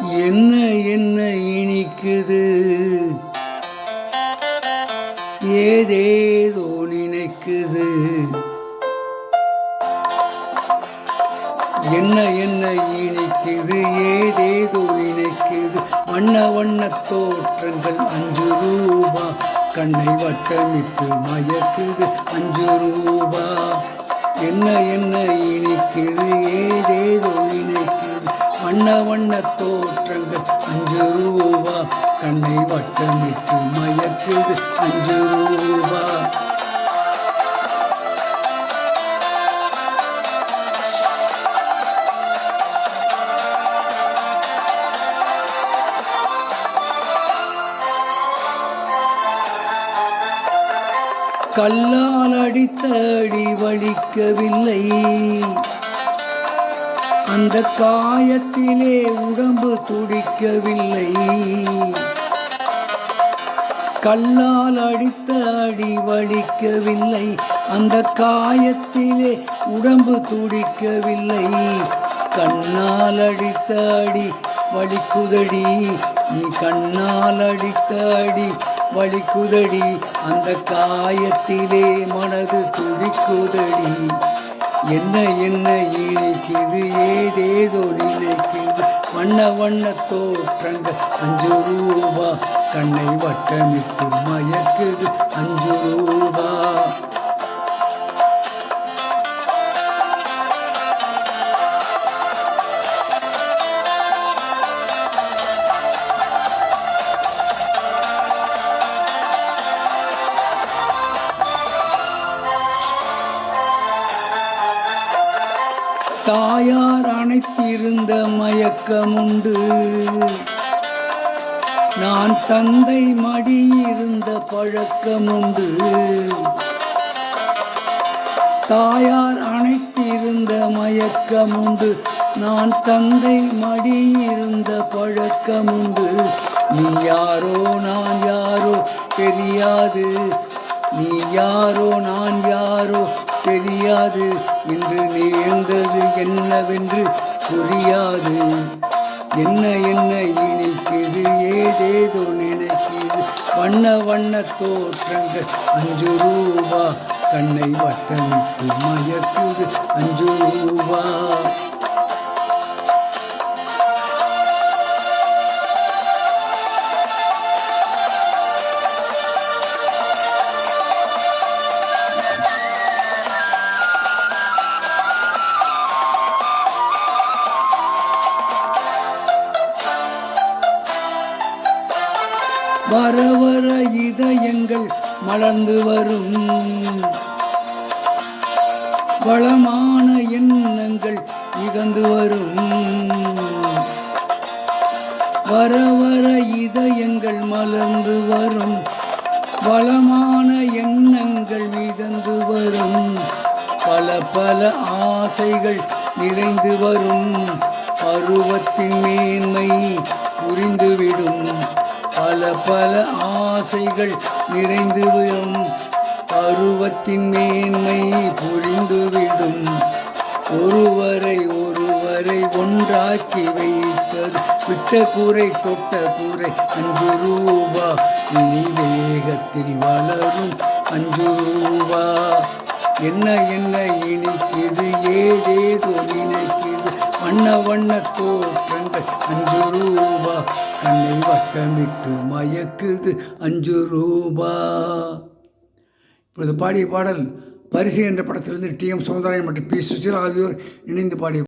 என்ன என்ன இனிக்குது, ஏதேதோ நினைக்குது. என்ன என்ன இனிக்குது, ஏதேதோ நினைக்குது. வண்ண வண்ண தோற்றங்கள் 5 ரூபா, கண்ணை வட்டமிட்டு மயக்குது 5 ரூபா. என்ன என்ன இனிக்குது, ஏதேதோ நினைக்குது. வண்ண வண்ண தோற்றங்கள் 5 ரூபா, கண்ணை வட்டமிட்டு மயக்குது 5 ரூபா. கல்லால் அடித்த அடி வலிக்கவில்லை, அந்த காயத்திலே உடம்பு துடிக்கவில்லை. கல்லால் அடித்த அடி வலிக்கவில்லை, அந்த காயத்திலே உடம்பு துடிக்கவில்லை. கண்ணால் அடித்த அடி வலிக்குதடி, நீ கண்ணால் அடித்த அடி வலிக்குதடி, அந்த காயத்திலே மனது துடிக்குதடி. என்ன என்ன இணைக்குது, ஏதேதோ நினைக்குது. வண்ண வண்ண தோற்றங்கள் 5 ரூபா, கண்ணை வட்டமிட்டு மயக்குது 5 ரூபா. தாயார் அணைத்திருந்த மயக்கமுண்டு, நான் தந்தை மடியிருந்த பழக்கமுண்டு. தாயார் அணைத்திருந்த மயக்கமுண்டு, நான் தந்தை மடியிருந்த பழக்கமுண்டு. நீ யாரோ நான் யாரோ தெரியாது, நீ யாரோ நான் யாரோ தெரியாது. இன்று நேர்ந்தது என்னவென்று புரியாது. என்ன என்ன இனிக்குது, ஏதேதோ நினைக்குது. வண்ண வண்ண தோற்றங்கள் 5 ரூபா, கண்ணை வட்டமிட்டு மயக்குது 5 ரூபா. வர வர இதயங்கள் மலர்ந்து வரும், வளமான எண்ணங்கள் மிதந்து வரும். வர வர இதயங்கள் மலர்ந்து வரும், வளமான எண்ணங்கள் மிதந்து வரும். பல பல ஆசைகள் நிறைந்து வரும், பருவத்தின் மேன்மை புரிந்துவிடும். பல பல ஆசைகள் நிறைந்து வரும், பருவத்தின் மேன்மை புரிந்துவிடும். ஒருவரை ஒருவரை ஒன்றாக்கி வைத்தது, விட்ட கூரை தொட்ட கூரை 5 ரூபா, இனி வேகத்தில் வளரும் 5 ரூபா. என்ன என்ன இனிக்குது, ஏதேதோ நினைக்குது. வண்ண வண்ண தோற்றங்கள் 5 ரூபா, கண்ணை வட்டமிட்டு மயக்குது 5 ரூபா. இப்பொழுது பாடிய பாடல் பரிசு என்ற படத்திலிருந்து டி.எம். சௌந்தரராஜன் மற்றும் பி. சுசீலா ஆகியோர் இணைந்து பாடிய